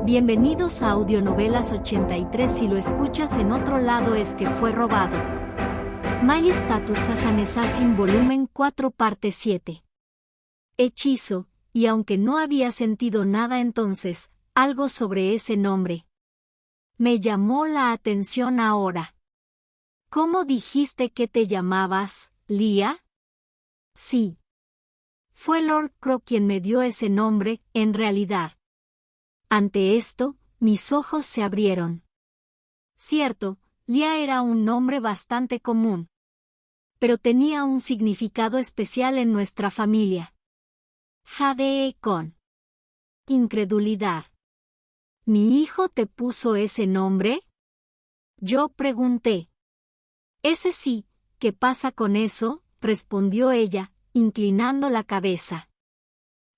Bienvenidos a Audionovelas 83. Si lo escuchas en otro lado es que fue robado. Majestatus Assassin volumen 4 parte 7. Hechizo, y aunque no había sentido nada entonces, algo sobre ese nombre me llamó la atención ahora. ¿Cómo dijiste que te llamabas, Leah? Sí. Fue Lord Crow quien me dio ese nombre, en realidad. Ante esto, mis ojos se abrieron. Cierto, Leah era un nombre bastante común, pero tenía un significado especial en nuestra familia. Jadeé con incredulidad. ¿Mi hijo te puso ese nombre? Yo pregunté. Ese sí, ¿qué pasa con eso?, respondió ella, inclinando la cabeza.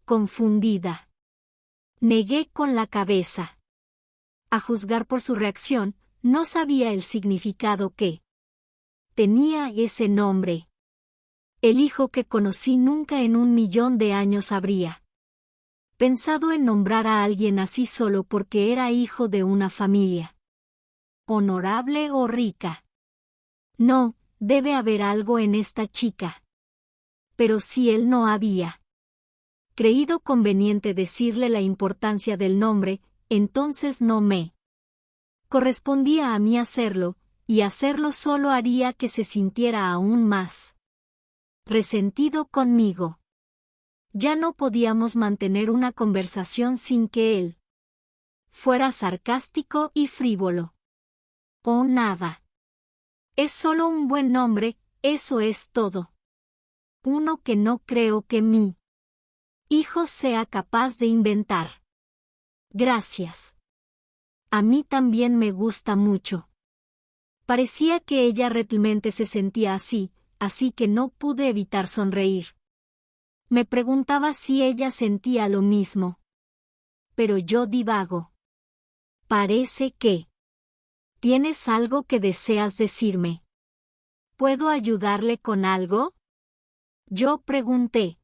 Confundida. Negué con la cabeza. A juzgar por su reacción, no sabía el significado que tenía ese nombre. El hijo que conocí nunca en 1.000.000 de años habría pensado en nombrar a alguien así solo porque era hijo de una familia honorable o rica. No, debe haber algo en esta chica. Pero si él no había creído conveniente decirle la importancia del nombre, entonces no me correspondía a mí hacerlo, y hacerlo solo haría que se sintiera aún más resentido conmigo. Ya no podíamos mantener una conversación sin que él fuera sarcástico y frívolo. Oh, nada. Es solo un buen nombre, eso es todo. Uno que no creo que mi hijo sea capaz de inventar. Gracias. A mí también me gusta mucho. Parecía que ella realmente se sentía así que no pude evitar sonreír. Me preguntaba si ella sentía lo mismo. Pero yo divago. Parece que tienes algo que deseas decirme. ¿Puedo ayudarle con algo? Yo pregunté.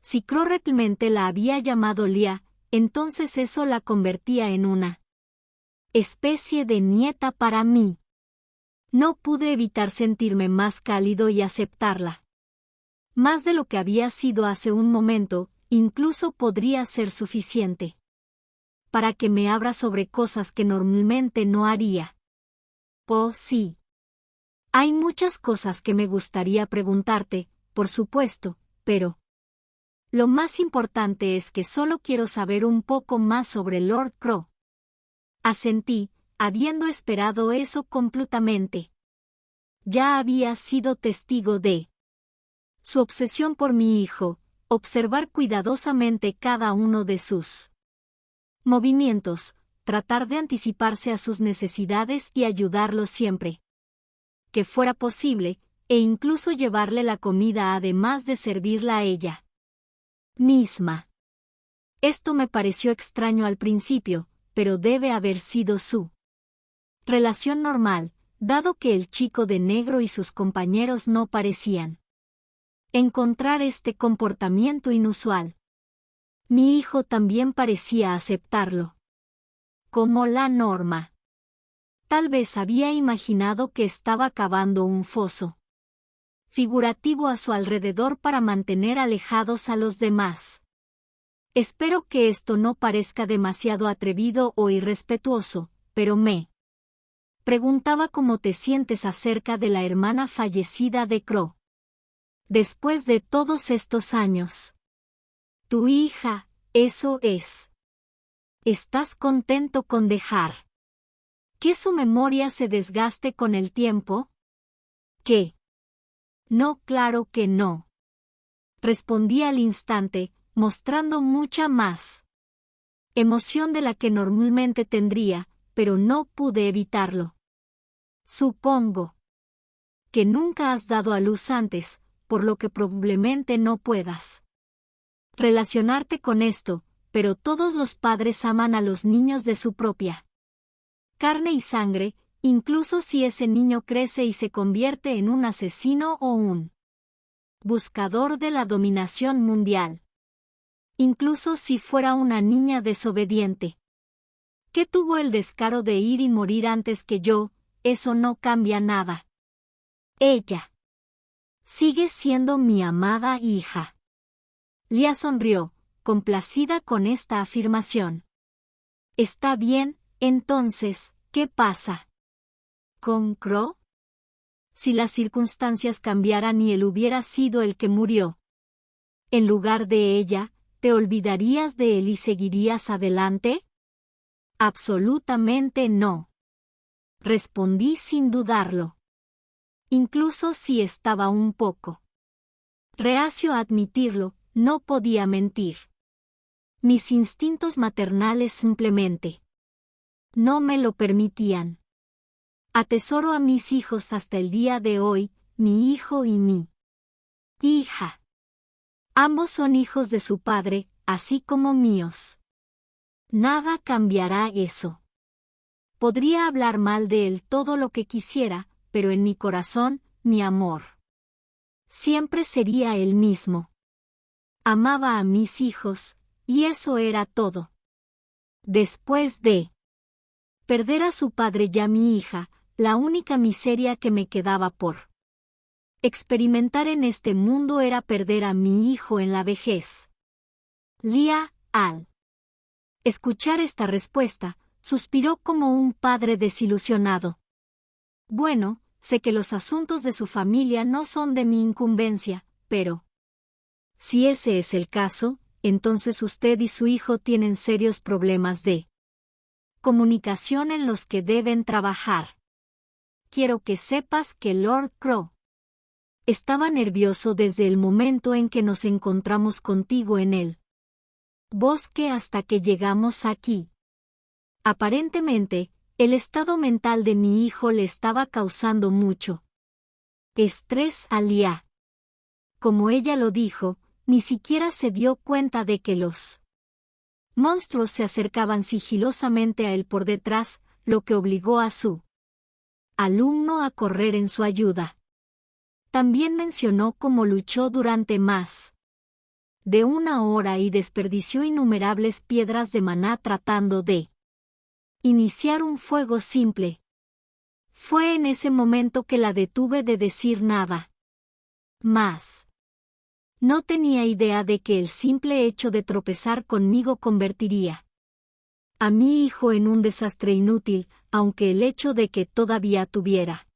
Si Crow realmente la había llamado Leah, entonces eso la convertía en una especie de nieta para mí. No pude evitar sentirme más cálido y aceptarla. Más de lo que había sido hace un momento, incluso podría ser suficiente para que me abra sobre cosas que normalmente no haría. Oh, sí. Hay muchas cosas que me gustaría preguntarte, por supuesto, pero lo más importante es que solo quiero saber un poco más sobre Lord Crow. Asentí, habiendo esperado eso completamente. Ya había sido testigo de su obsesión por mi hijo, observar cuidadosamente cada uno de sus movimientos, tratar de anticiparse a sus necesidades y ayudarlo siempre que fuera posible, e incluso llevarle la comida además de servirla a ella misma. Esto me pareció extraño al principio, pero debe haber sido su relación normal, dado que el chico de negro y sus compañeros no parecían encontrar este comportamiento inusual. Mi hijo también parecía aceptarlo como la norma. Tal vez había imaginado que estaba cavando un foso figurativo a su alrededor para mantener alejados a los demás. Espero que esto no parezca demasiado atrevido o irrespetuoso, pero me preguntaba cómo te sientes acerca de la hermana fallecida de Crow. Después de todos estos años. Tu hija, eso es. ¿Estás contento con dejar que su memoria se desgaste con el tiempo? ¿Qué? No, claro que no. Respondí al instante, mostrando mucha más emoción de la que normalmente tendría, pero no pude evitarlo. Supongo que nunca has dado a luz antes, por lo que probablemente no puedas relacionarte con esto, pero todos los padres aman a los niños de su propia carne y sangre, incluso si ese niño crece y se convierte en un asesino o un buscador de la dominación mundial. Incluso si fuera una niña desobediente. que tuvo el descaro de ir y morir antes que yo, eso no cambia nada. Ella sigue siendo mi amada hija. Leah sonrió, complacida con esta afirmación. Está bien, entonces, ¿qué pasa con Crow? Si las circunstancias cambiaran y él hubiera sido el que murió, en lugar de ella, ¿te olvidarías de él y seguirías adelante? Absolutamente no. Respondí sin dudarlo. Incluso si estaba un poco reacio a admitirlo, no podía mentir. Mis instintos maternales simplemente no me lo permitían. Atesoro a mis hijos hasta el día de hoy, mi hijo y mi hija. Ambos son hijos de su padre, así como míos. Nada cambiará eso. Podría hablar mal de él todo lo que quisiera, pero en mi corazón, mi amor siempre sería el mismo. Amaba a mis hijos, y eso era todo. Después de perder a su padre y a mi hija, la única miseria que me quedaba por experimentar en este mundo era perder a mi hijo en la vejez. Leah, al escuchar esta respuesta, suspiró como un padre desilusionado. Bueno, sé que los asuntos de su familia no son de mi incumbencia, pero si ese es el caso, entonces usted y su hijo tienen serios problemas de comunicación en los que deben trabajar. Quiero que sepas que Lord Crow estaba nervioso desde el momento en que nos encontramos contigo en el bosque hasta que llegamos aquí. Aparentemente, el estado mental de mi hijo le estaba causando mucho estrés a Leah. Como ella lo dijo, ni siquiera se dio cuenta de que los monstruos se acercaban sigilosamente a él por detrás, lo que obligó a su alumno a correr en su ayuda. También mencionó cómo luchó durante más de una hora y desperdició innumerables piedras de maná tratando de iniciar un fuego simple. Fue en ese momento que la detuve de decir nada más. No tenía idea de que el simple hecho de tropezar conmigo convertiría a mi hijo en un desastre inútil, aunque el hecho de que todavía tuviera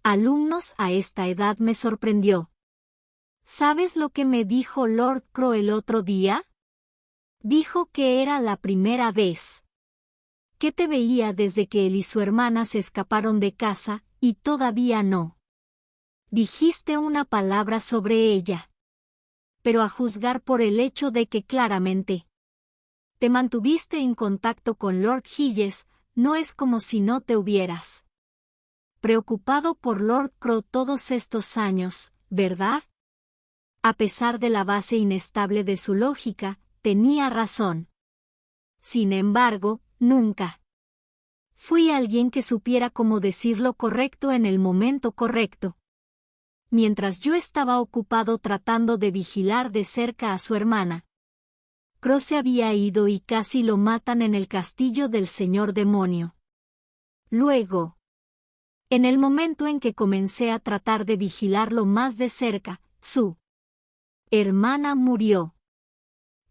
alumnos a esta edad me sorprendió. ¿Sabes lo que me dijo Lord Crow el otro día? Dijo que era la primera vez que te veía desde que él y su hermana se escaparon de casa, y todavía no dijiste una palabra sobre ella. Pero a juzgar por el hecho de que claramente te mantuviste en contacto con Lord Hilles, no es como si no te hubieras preocupado por Lord Crow todos estos años, ¿verdad? A pesar de la base inestable de su lógica, tenía razón. Sin embargo, nunca fui alguien que supiera cómo decir lo correcto en el momento correcto. Mientras yo estaba ocupado tratando de vigilar de cerca a su hermana, Crow se había ido y casi lo matan en el castillo del señor demonio. Luego, en el momento en que comencé a tratar de vigilarlo más de cerca, su hermana murió.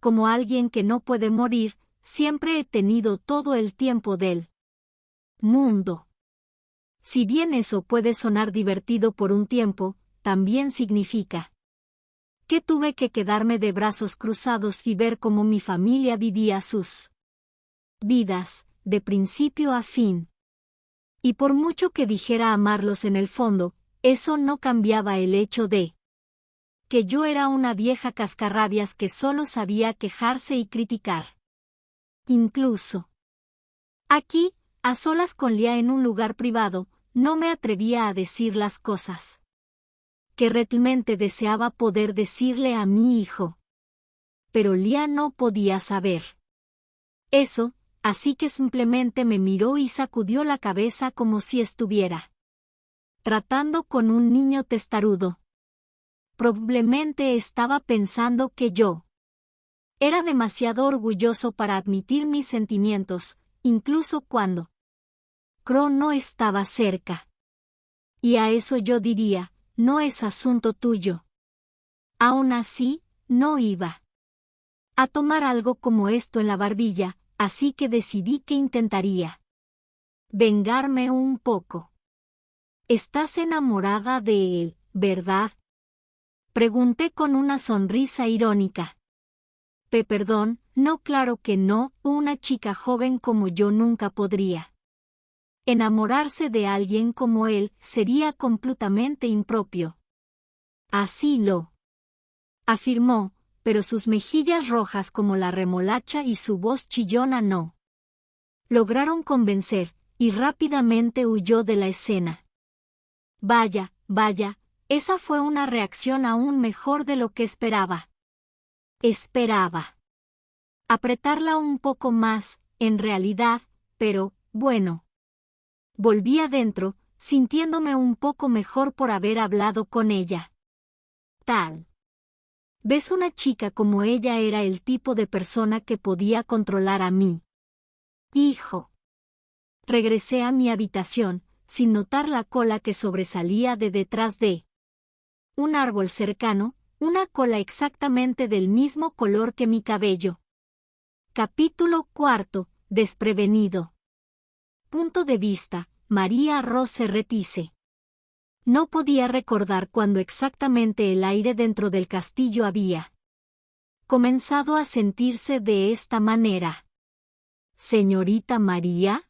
Como alguien que no puede morir, siempre he tenido todo el tiempo del mundo. Si bien eso puede sonar divertido por un tiempo, también significa que tuve que quedarme de brazos cruzados y ver cómo mi familia vivía sus vidas, de principio a fin. Y por mucho que dijera amarlos en el fondo, eso no cambiaba el hecho de que yo era una vieja cascarrabias que solo sabía quejarse y criticar. Incluso aquí, a solas con Leah en un lugar privado, no me atrevía a decir las cosas que realmente deseaba poder decirle a mi hijo. Pero Leah no podía saber eso, así que simplemente me miró y sacudió la cabeza como si estuviera tratando con un niño testarudo. Probablemente estaba pensando que yo era demasiado orgulloso para admitir mis sentimientos, incluso cuando Crow no estaba cerca. Y a eso yo diría, no es asunto tuyo. Aún así, no iba a tomar algo como esto en la barbilla, así que decidí que intentaría vengarme un poco. Estás enamorada de él, ¿verdad? Pregunté con una sonrisa irónica. Perdón, no, claro que no, una chica joven como yo nunca podría. Enamorarse de alguien como él sería completamente impropio. Así lo afirmó, pero sus mejillas rojas como la remolacha y su voz chillona no lograron convencer, y rápidamente huyó de la escena. Vaya, vaya, esa fue una reacción aún mejor de lo que esperaba. Esperaba apretarla un poco más, en realidad, pero, bueno. Volví adentro, sintiéndome un poco mejor por haber hablado con ella. Tal vez una chica como ella era el tipo de persona que podía controlar a mi hijo. Regresé a mi habitación, sin notar la cola que sobresalía de detrás de un árbol cercano, una cola exactamente del mismo color que mi cabello. Capítulo 4. Desprevenido. Punto de vista, María Rose Retice. No podía recordar cuándo exactamente el aire dentro del castillo había comenzado a sentirse de esta manera. Señorita María,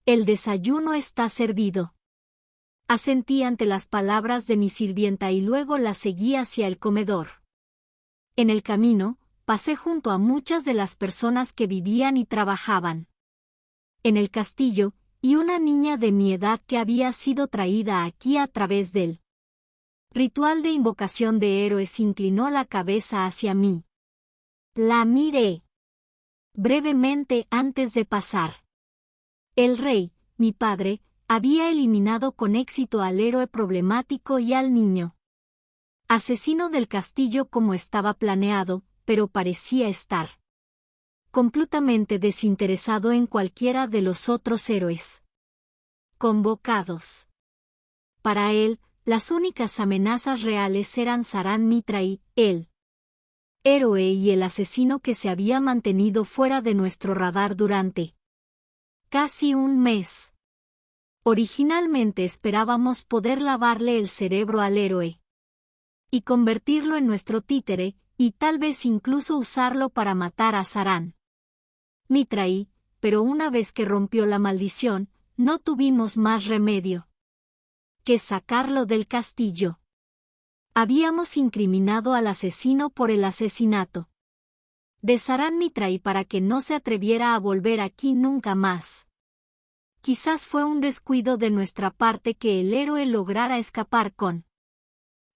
el desayuno está servido. Asentí ante las palabras de mi sirvienta y luego la seguí hacia el comedor. En el camino, pasé junto a muchas de las personas que vivían y trabajaban en el castillo, y una niña de mi edad que había sido traída aquí a través del ritual de invocación de héroes inclinó la cabeza hacia mí. La miré brevemente antes de pasar. El rey, mi padre, había eliminado con éxito al héroe problemático y al niño asesino del castillo como estaba planeado, pero parecía estar completamente desinteresado en cualquiera de los otros héroes convocados. Para él, las únicas amenazas reales eran Saran Mitra y el héroe y el asesino que se había mantenido fuera de nuestro radar durante casi un mes. Originalmente esperábamos poder lavarle el cerebro al héroe y convertirlo en nuestro títere, y tal vez incluso usarlo para matar a Saran Mitra pero una vez que rompió la maldición, no tuvimos más remedio que sacarlo del castillo. Habíamos incriminado al asesino por el asesinato de Saran Mitra para que no se atreviera a volver aquí nunca más. Quizás fue un descuido de nuestra parte que el héroe lograra escapar con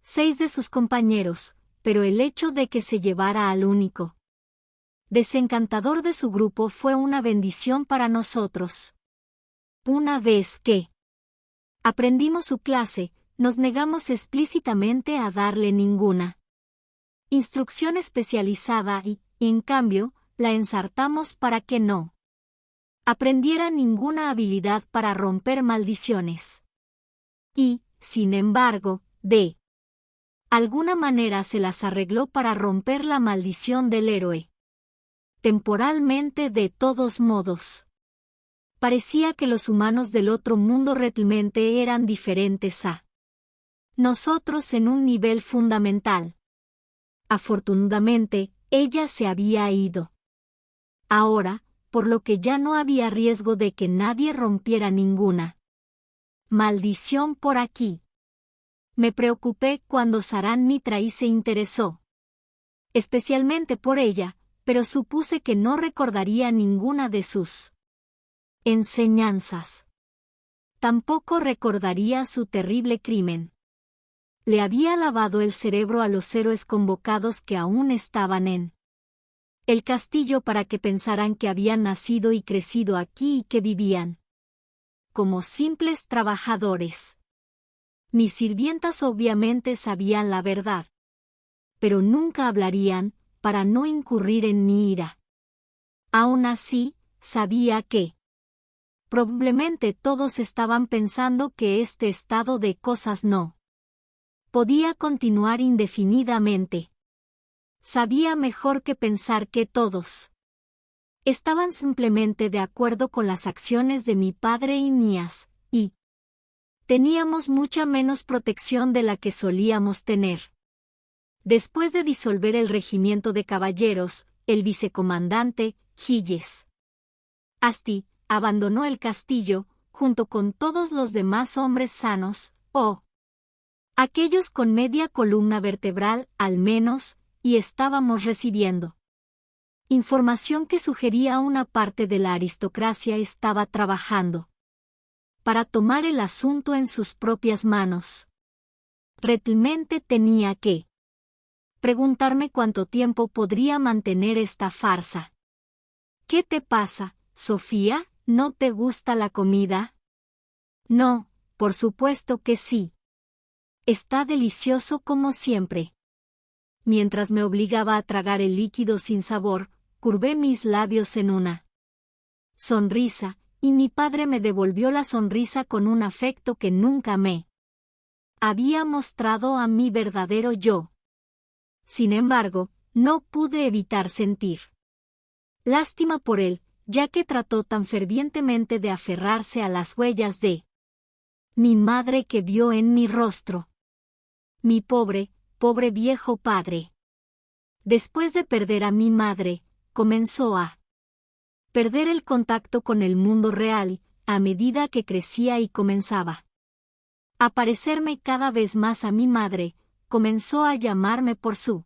6 de sus compañeros, pero el hecho de que se llevara al único desencantador de su grupo fue una bendición para nosotros. Una vez que aprendimos su clase, nos negamos explícitamente a darle ninguna instrucción especializada y, en cambio, la ensartamos para que no aprendiera ninguna habilidad para romper maldiciones. Y, sin embargo, de alguna manera se las arregló para romper la maldición del héroe. Temporalmente, de todos modos. Parecía que los humanos del otro mundo realmente eran diferentes a nosotros en un nivel fundamental. Afortunadamente, ella se había ido. Ahora, por lo que ya no había riesgo de que nadie rompiera ninguna maldición por aquí. Me preocupé cuando Saran Mitra se interesó especialmente por ella, pero supuse que no recordaría ninguna de sus enseñanzas. Tampoco recordaría su terrible crimen. Le había lavado el cerebro a los héroes convocados que aún estaban en el castillo para que pensaran que habían nacido y crecido aquí y que vivían como simples trabajadores. Mis sirvientas obviamente sabían la verdad, pero nunca hablarían, para no incurrir en mi ira. Aún así, sabía que probablemente todos estaban pensando que este estado de cosas no podía continuar indefinidamente. Sabía mejor que pensar que todos estaban simplemente de acuerdo con las acciones de mi padre y mías, y teníamos mucha menos protección de la que solíamos tener. Después de disolver el regimiento de caballeros, el vicecomandante, Gilles Asti, abandonó el castillo, junto con todos los demás hombres sanos, o aquellos con media columna vertebral, al menos, y estábamos recibiendo información que sugería una parte de la aristocracia estaba trabajando para tomar el asunto en sus propias manos. Realmente tenía que preguntarme cuánto tiempo podría mantener esta farsa. ¿Qué te pasa, Sofía? ¿No te gusta la comida? No, por supuesto que sí. Está delicioso como siempre. Mientras me obligaba a tragar el líquido sin sabor, curvé mis labios en una sonrisa, y mi padre me devolvió la sonrisa con un afecto que nunca me había mostrado a mi verdadero yo. Sin embargo, no pude evitar sentir lástima por él, ya que trató tan fervientemente de aferrarse a las huellas de mi madre que vio en mi rostro. Mi pobre viejo padre. Después de perder a mi madre, comenzó a perder el contacto con el mundo real, a medida que crecía y comenzaba a parecerme cada vez más a mi madre, comenzó a llamarme por su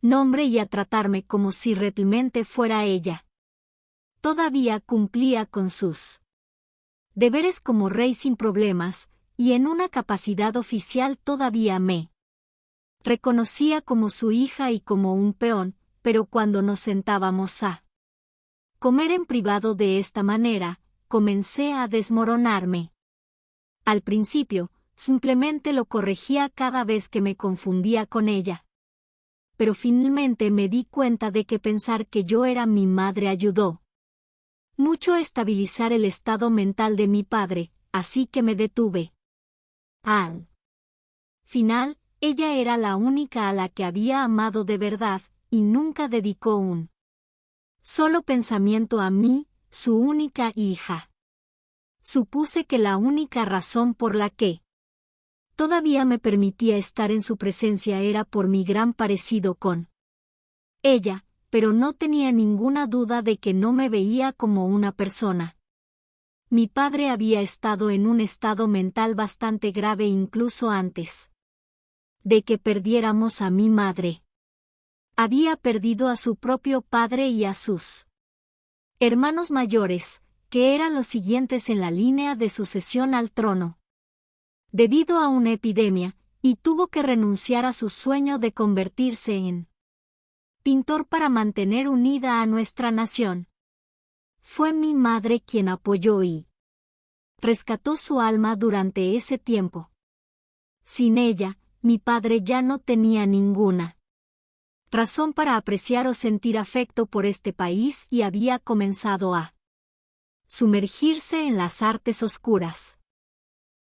nombre y a tratarme como si realmente fuera ella. Todavía cumplía con sus deberes como rey sin problemas, y en una capacidad oficial todavía me reconocía como su hija y como un peón, pero cuando nos sentábamos a comer en privado de esta manera, comencé a desmoronarme. Al principio, simplemente lo corregía cada vez que me confundía con ella. Pero finalmente me di cuenta de que pensar que yo era mi madre ayudó mucho a estabilizar el estado mental de mi padre, así que me detuve. Al final, ella era la única a la que había amado de verdad, y nunca dedicó un solo pensamiento a mí, su única hija. Supuse que la única razón por la que todavía me permitía estar en su presencia era por mi gran parecido con ella, pero no tenía ninguna duda de que no me veía como una persona. Mi padre había estado en un estado mental bastante grave incluso antes de que perdiéramos a mi madre. Había perdido a su propio padre y a sus hermanos mayores, que eran los siguientes en la línea de sucesión al trono, debido a una epidemia, y tuvo que renunciar a su sueño de convertirse en pintor para mantener unida a nuestra nación. Fue mi madre quien apoyó y rescató su alma durante ese tiempo. Sin ella, mi padre ya no tenía ninguna razón para apreciar o sentir afecto por este país y había comenzado a sumergirse en las artes oscuras.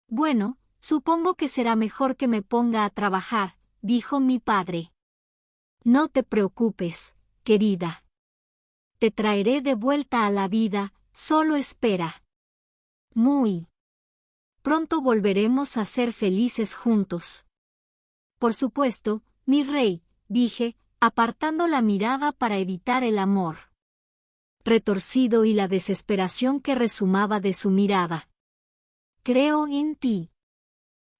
Bueno, supongo que será mejor que me ponga a trabajar, dijo mi padre. No te preocupes, querida. Te traeré de vuelta a la vida, solo espera. Muy pronto volveremos a ser felices juntos. Por supuesto, mi rey, dije, apartando la mirada para evitar el amor retorcido y la desesperación que resumaba de su mirada. Creo en ti.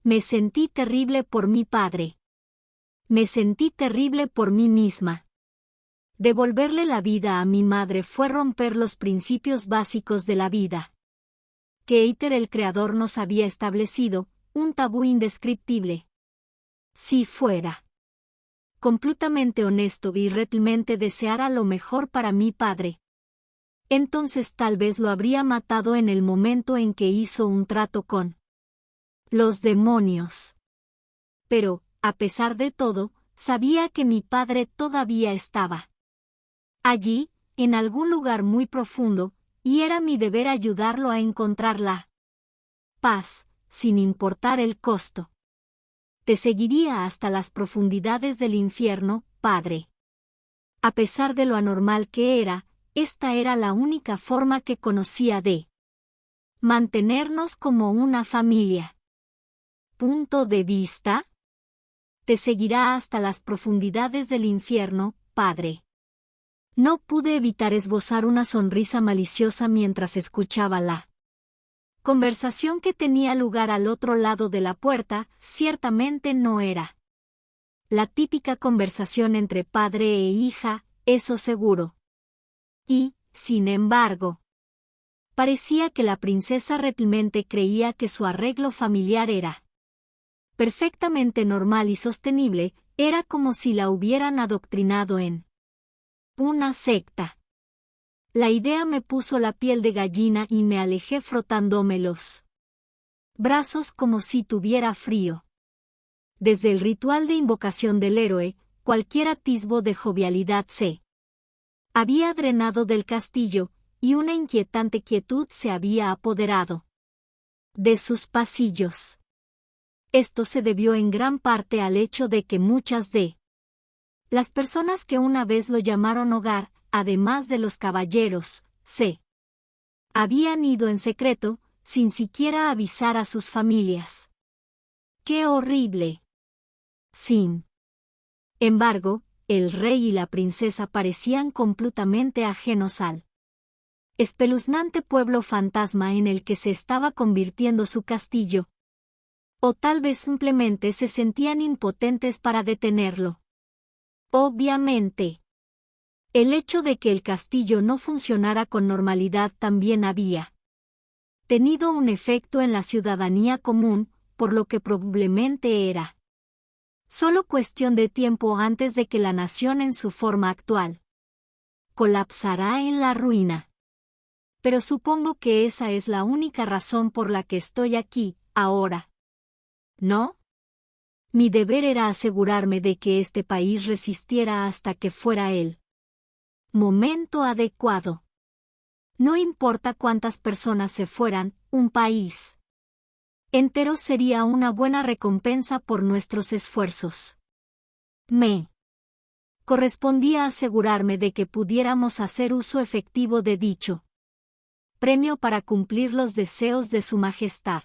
Me sentí terrible por mi padre. Me sentí terrible por mí misma. Devolverle la vida a mi madre fue romper los principios básicos de la vida que Éter el Creador nos había establecido, un tabú indescriptible. Si fuera completamente honesto y realmente deseara lo mejor para mi padre, entonces tal vez lo habría matado en el momento en que hizo un trato con los demonios. Pero, a pesar de todo, sabía que mi padre todavía estaba allí, en algún lugar muy profundo, y era mi deber ayudarlo a encontrar la paz, sin importar el costo. Te seguiría hasta las profundidades del infierno, padre. A pesar de lo anormal que era, esta era la única forma que conocía de mantenernos como una familia. ¿Punto de vista? Te seguirá hasta las profundidades del infierno, padre. No pude evitar esbozar una sonrisa maliciosa mientras escuchaba la conversación que tenía lugar al otro lado de la puerta. Ciertamente no era la típica conversación entre padre e hija, eso seguro. Y, sin embargo, parecía que la princesa realmente creía que su arreglo familiar era perfectamente normal y sostenible. Era como si la hubieran adoctrinado en una secta. La idea me puso la piel de gallina y me alejé frotándome los brazos como si tuviera frío. Desde el ritual de invocación del héroe, cualquier atisbo de jovialidad se había drenado del castillo, y una inquietante quietud se había apoderado de sus pasillos. Esto se debió en gran parte al hecho de que muchas de las personas que una vez lo llamaron hogar, además de los caballeros, se habían ido en secreto, sin siquiera avisar a sus familias. ¡Qué horrible! Sin embargo, el rey y la princesa parecían completamente ajenos al espeluznante pueblo fantasma en el que se estaba convirtiendo su castillo. O tal vez simplemente se sentían impotentes para detenerlo. Obviamente, el hecho de que el castillo no funcionara con normalidad también había tenido un efecto en la ciudadanía común, por lo que probablemente era solo cuestión de tiempo antes de que la nación en su forma actual colapsará en la ruina. Pero supongo que esa es la única razón por la que estoy aquí, ahora. ¿No? Mi deber era asegurarme de que este país resistiera hasta que fuera el momento adecuado. No importa cuántas personas se fueran, un país entero sería una buena recompensa por nuestros esfuerzos. Me correspondía asegurarme de que pudiéramos hacer uso efectivo de dicho premio para cumplir los deseos de su majestad.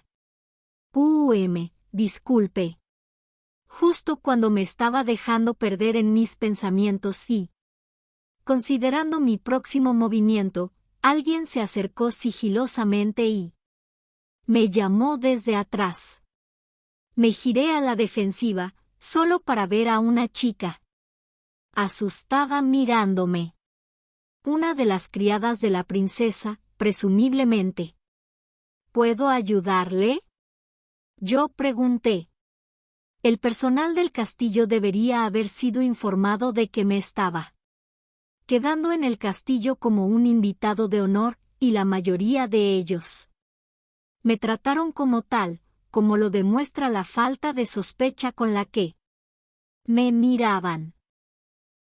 Disculpe. Justo cuando me estaba dejando perder en mis pensamientos y considerando mi próximo movimiento, alguien se acercó sigilosamente y me llamó desde atrás. Me giré a la defensiva, solo para ver a una chica asustada mirándome. Una de las criadas de la princesa, presumiblemente. ¿Puedo ayudarle? Yo pregunté. El personal del castillo debería haber sido informado de que me estaba quedando en el castillo como un invitado de honor, y la mayoría de ellos me trataron como tal, como lo demuestra la falta de sospecha con la que me miraban.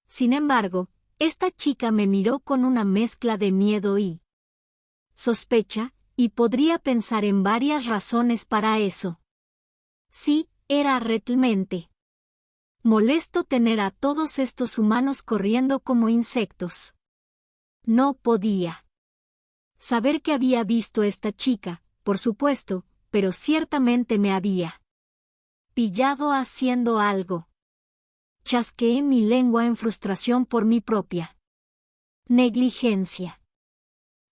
Sin embargo, esta chica me miró con una mezcla de miedo y sospecha, y podría pensar en varias razones para eso. Sí, era realmente molesto tener a todos estos humanos corriendo como insectos. No podía saber que había visto esta chica, por supuesto, pero ciertamente me había pillado haciendo algo. Chasqueé mi lengua en frustración por mi propia negligencia.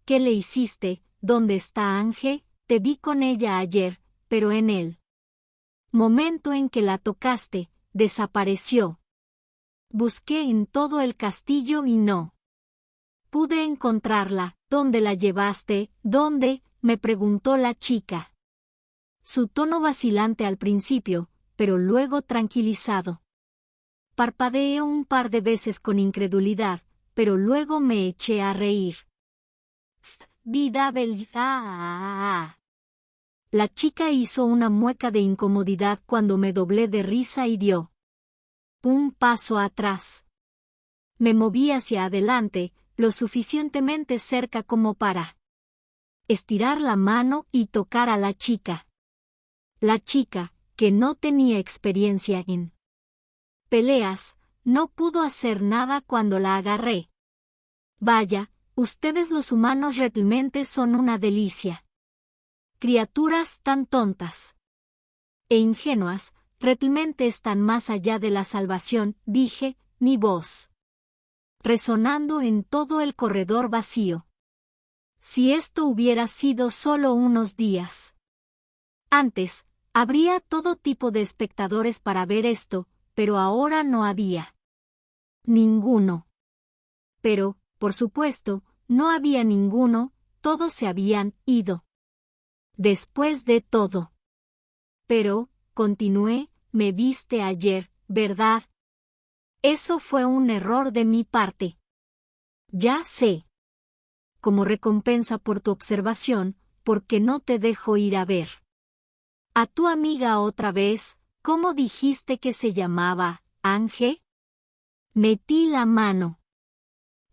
¿Qué le hiciste? ¿Dónde está Ángel? Te vi con ella ayer, pero en el momento en que la tocaste, desapareció. Busqué en todo el castillo y no pude encontrarla. ¿Dónde la llevaste? ¿Dónde? Me preguntó la chica. Su tono vacilante al principio, pero luego tranquilizado. Parpadeé un par de veces con incredulidad, pero luego me eché a reír. Vida bella. La chica hizo una mueca de incomodidad cuando me doblé de risa y dio un paso atrás. Me moví hacia adelante, lo suficientemente cerca como para estirar la mano y tocar a la chica. La chica, que no tenía experiencia en peleas, no pudo hacer nada cuando la agarré. Vaya, ustedes los humanos realmente son una delicia. Criaturas tan tontas e ingenuas, realmente están más allá de la salvación, dije, mi voz resonando en todo el corredor vacío. Si esto hubiera sido solo unos días antes, habría todo tipo de espectadores para ver esto, pero ahora no había ninguno. Pero, por supuesto, no había ninguno, todos se habían ido. Después de todo. Pero, continué, me viste ayer, ¿verdad? Eso fue un error de mi parte. Ya sé. Como recompensa por tu observación, porque no te dejo ir a ver a tu amiga otra vez. ¿Cómo dijiste que se llamaba, Ángel? Metí la mano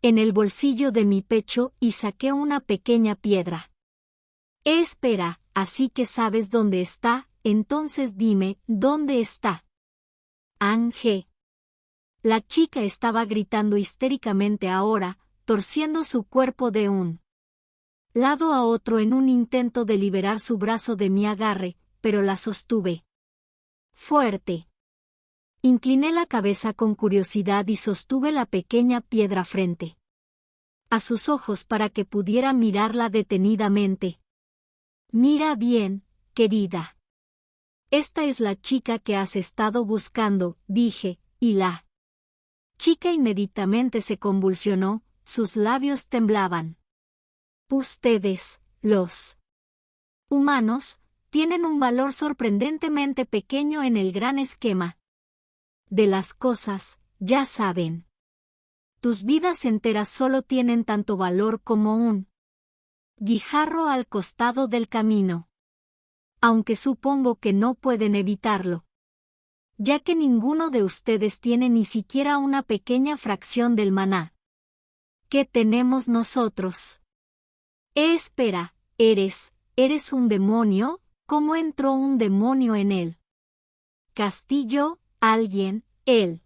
en el bolsillo de mi pecho y saqué una pequeña piedra. Espera, así que sabes dónde está, entonces dime, ¿dónde está? Ángel. La chica estaba gritando histéricamente ahora, torciendo su cuerpo de un lado a otro en un intento de liberar su brazo de mi agarre, pero la sostuve fuerte. Incliné la cabeza con curiosidad y sostuve la pequeña piedra frente a sus ojos para que pudiera mirarla detenidamente. Mira bien, querida. Esta es la chica que has estado buscando, dije, y la chica inmediatamente se convulsionó, sus labios temblaban. Ustedes, los humanos, tienen un valor sorprendentemente pequeño en el gran esquema de las cosas, ya saben. Tus vidas enteras solo tienen tanto valor como un guijarro al costado del camino. Aunque supongo que no pueden evitarlo. Ya que ninguno de ustedes tiene ni siquiera una pequeña fracción del maná que tenemos nosotros. Espera, ¿eres un demonio? ¿Cómo entró un demonio en él? Castillo, alguien, él.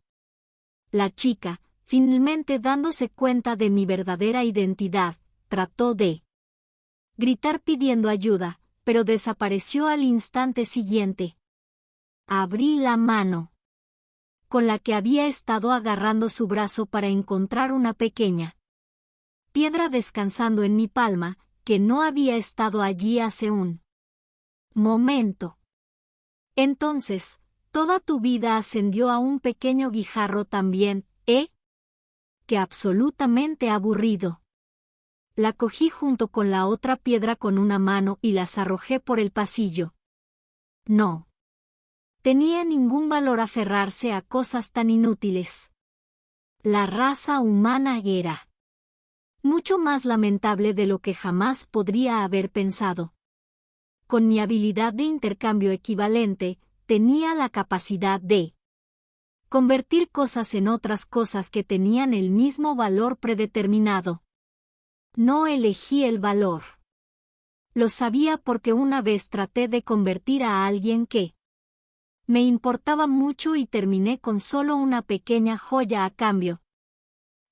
La chica, finalmente dándose cuenta de mi verdadera identidad, trató de gritar pidiendo ayuda, pero desapareció al instante siguiente. Abrí la mano con la que había estado agarrando su brazo para encontrar una pequeña piedra descansando en mi palma, que no había estado allí hace un momento. Entonces, toda tu vida ascendió a un pequeño guijarro también, ¿eh? ¡Qué absolutamente aburrido! La cogí junto con la otra piedra con una mano y las arrojé por el pasillo. No tenía ningún valor aferrarse a cosas tan inútiles. La raza humana era mucho más lamentable de lo que jamás podría haber pensado. Con mi habilidad de intercambio equivalente, tenía la capacidad de convertir cosas en otras cosas que tenían el mismo valor predeterminado. No elegí el valor. Lo sabía porque una vez traté de convertir a alguien que me importaba mucho y terminé con solo una pequeña joya a cambio.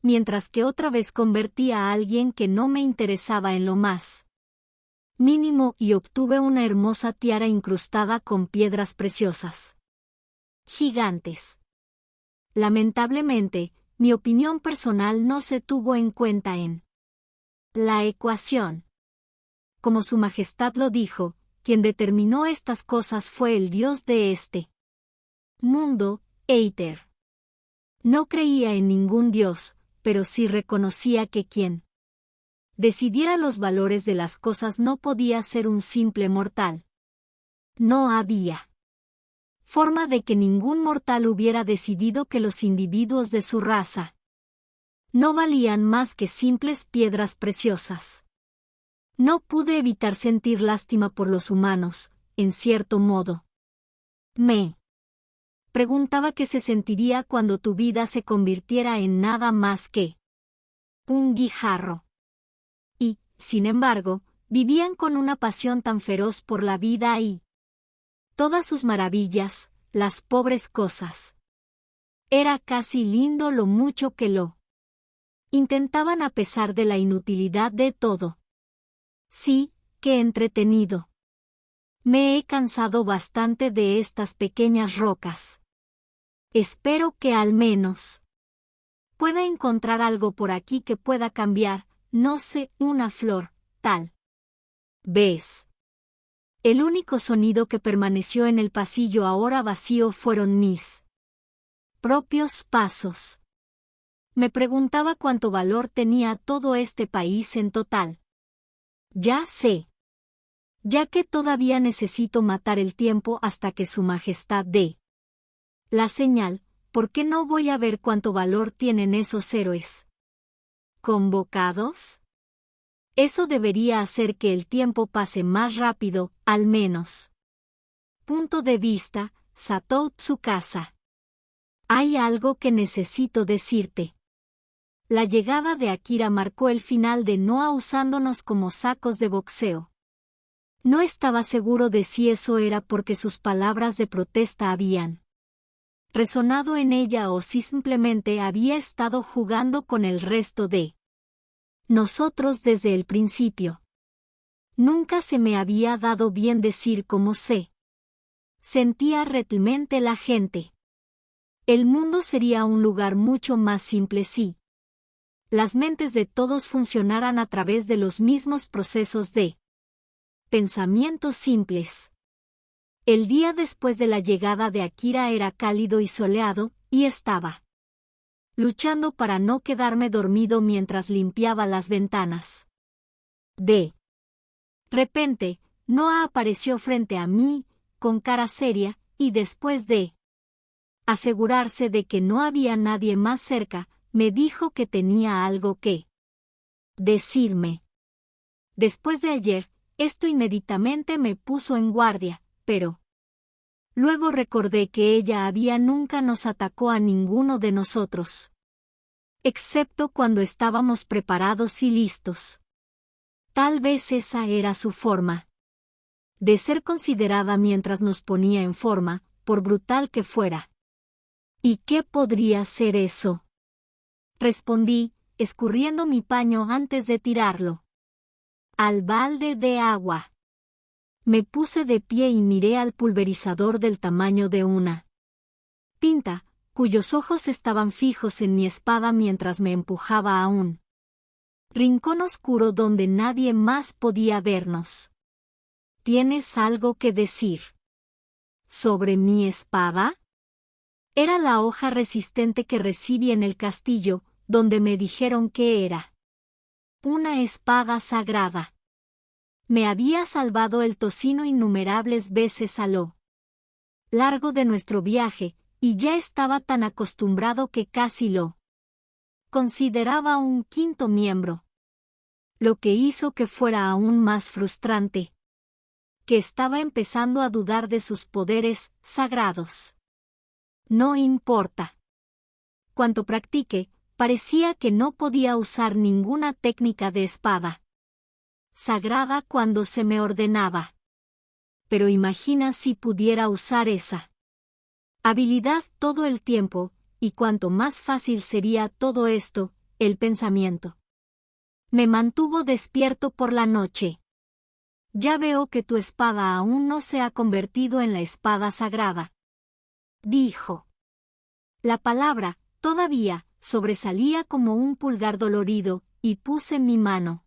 Mientras que otra vez convertí a alguien que no me interesaba en lo más mínimo y obtuve una hermosa tiara incrustada con piedras preciosas gigantes. Lamentablemente, mi opinión personal no se tuvo en cuenta en la ecuación. Como Su Majestad lo dijo, quien determinó estas cosas fue el Dios de este mundo, Aether. No creía en ningún Dios, pero sí reconocía que quien decidiera los valores de las cosas no podía ser un simple mortal. No había forma de que ningún mortal hubiera decidido que los individuos de su raza no valían más que simples piedras preciosas. No pude evitar sentir lástima por los humanos, en cierto modo. Me preguntaba qué se sentiría cuando tu vida se convirtiera en nada más que un guijarro. Y, sin embargo, vivían con una pasión tan feroz por la vida y todas sus maravillas, las pobres cosas. Era casi lindo lo mucho que lo intentaban a pesar de la inutilidad de todo. Sí, qué entretenido. Me he cansado bastante de estas pequeñas rocas. Espero que al menos pueda encontrar algo por aquí que pueda cambiar, no sé, una flor, tal vez. El único sonido que permaneció en el pasillo ahora vacío fueron mis propios pasos. Me preguntaba cuánto valor tenía todo este país en total. Ya sé. Ya que todavía necesito matar el tiempo hasta que Su Majestad dé la señal, ¿por qué no voy a ver cuánto valor tienen esos héroes convocados? Eso debería hacer que el tiempo pase más rápido, al menos. Punto de vista, Satou Tsukasa. Hay algo que necesito decirte. La llegada de Akira marcó el final de Noa usándonos como sacos de boxeo. No estaba seguro de si eso era porque sus palabras de protesta habían resonado en ella o si simplemente había estado jugando con el resto de nosotros desde el principio. Nunca se me había dado bien decir cómo se sentía realmente la gente. El mundo sería un lugar mucho más simple si las mentes de todos funcionaran a través de los mismos procesos de pensamientos simples. El día después de la llegada de Akira era cálido y soleado, y estaba luchando para no quedarme dormido mientras limpiaba las ventanas. De repente, Noa apareció frente a mí, con cara seria, y después de asegurarse de que no había nadie más cerca, me dijo que tenía algo que decirme. Después de ayer, esto inmediatamente me puso en guardia, pero luego recordé que ella nunca nos atacó a ninguno de nosotros. Excepto cuando estábamos preparados y listos. Tal vez esa era su forma de ser considerada mientras nos ponía en forma, por brutal que fuera. ¿Y qué podría ser eso? Respondí, escurriendo mi paño antes de tirarlo al balde de agua. Me puse de pie y miré al pulverizador del tamaño de una pinta, cuyos ojos estaban fijos en mi espada mientras me empujaba a un rincón oscuro donde nadie más podía vernos. ¿Tienes algo que decir sobre mi espada? Era la hoja resistente que recibí en el castillo, donde me dijeron que era una espada sagrada. Me había salvado el tocino innumerables veces a lo largo de nuestro viaje, y ya estaba tan acostumbrado que casi lo consideraba un quinto miembro. Lo que hizo que fuera aún más frustrante. Que estaba empezando a dudar de sus poderes sagrados. No importa cuánto practique, parecía que no podía usar ninguna técnica de espada sagrada cuando se me ordenaba. Pero imagina si pudiera usar esa habilidad todo el tiempo, y cuánto más fácil sería todo esto, el pensamiento. Me mantuvo despierto por la noche. Ya veo que tu espada aún no se ha convertido en la espada sagrada. Dijo. La palabra, todavía, sobresalía como un pulgar dolorido, y puse mi mano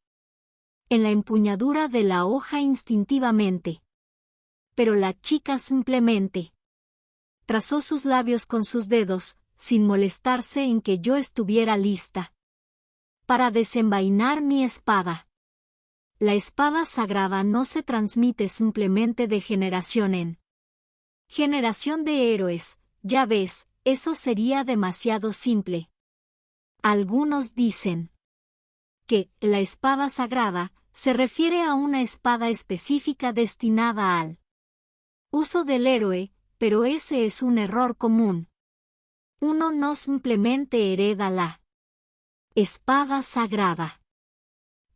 en la empuñadura de la hoja instintivamente. Pero la chica simplemente trazó sus labios con sus dedos, sin molestarse en que yo estuviera lista para desenvainar mi espada. La espada sagrada no se transmite simplemente de generación en generación de héroes, ya ves, eso sería demasiado simple. Algunos dicen que la espada sagrada se refiere a una espada específica destinada al uso del héroe, pero ese es un error común. Uno no simplemente hereda la Espada sagrada.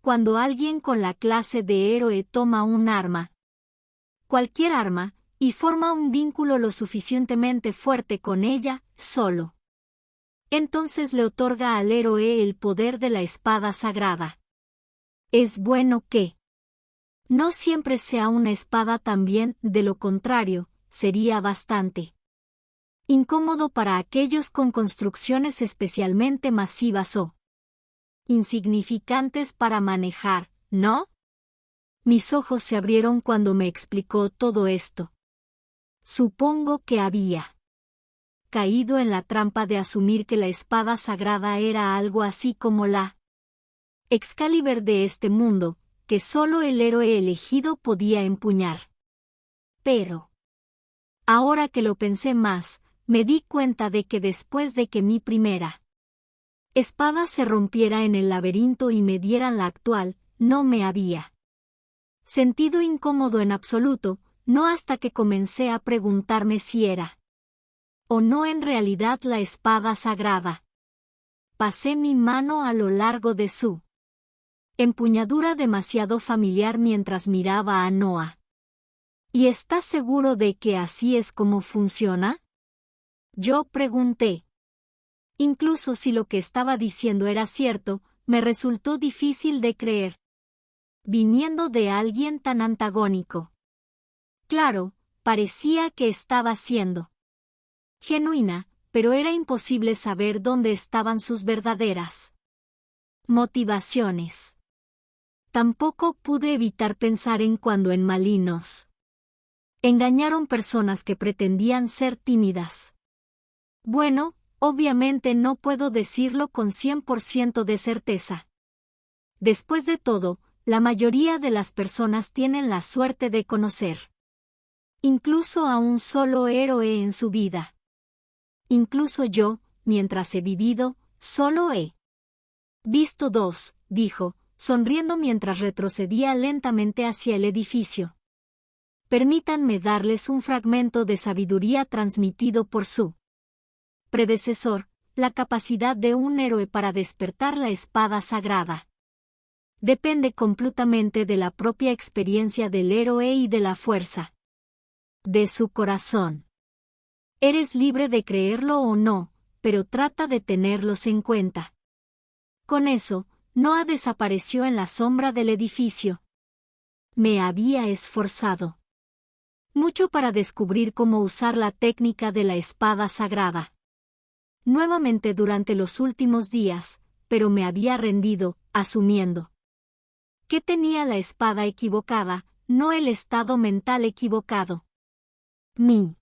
Cuando alguien con la clase de héroe toma un arma, cualquier arma, y forma un vínculo lo suficientemente fuerte con ella, solo, entonces le otorga al héroe el poder de la espada sagrada. Es bueno que no siempre sea una espada también, de lo contrario, sería bastante incómodo para aquellos con construcciones especialmente masivas o insignificantes para manejar, ¿no? Mis ojos se abrieron cuando me explicó todo esto. Supongo que había caído en la trampa de asumir que la espada sagrada era algo así como la Excalibur de este mundo, que solo el héroe elegido podía empuñar. Pero, ahora que lo pensé más, me di cuenta de que después de que mi primera espada se rompiera en el laberinto y me dieran la actual, no me había sentido incómodo en absoluto, no hasta que comencé a preguntarme si era o no en realidad la espada sagrada. Pasé mi mano a lo largo de su empuñadura demasiado familiar mientras miraba a Noah. ¿Y estás seguro de que así es como funciona? Yo pregunté. Incluso si lo que estaba diciendo era cierto, me resultó difícil de creer, viniendo de alguien tan antagónico. Claro, parecía que estaba siendo genuina, pero era imposible saber dónde estaban sus verdaderas motivaciones. Tampoco pude evitar pensar en cuando en Malinos engañaron personas que pretendían ser tímidas. Bueno, obviamente no puedo decirlo con 100% de certeza. Después de todo, la mayoría de las personas tienen la suerte de conocer incluso a un solo héroe en su vida. Incluso yo, mientras he vivido, solo he visto dos, dijo, sonriendo mientras retrocedía lentamente hacia el edificio. Permítanme darles un fragmento de sabiduría transmitido por su predecesor, la capacidad de un héroe para despertar la espada sagrada depende completamente de la propia experiencia del héroe y de la fuerza de su corazón. Eres libre de creerlo o no, pero trata de tenerlos en cuenta. Con eso, Noah desapareció en la sombra del edificio. Me había esforzado mucho para descubrir cómo usar la técnica de la espada sagrada nuevamente durante los últimos días, pero me había rendido, asumiendo que tenía la espada equivocada, no el estado mental equivocado. Mi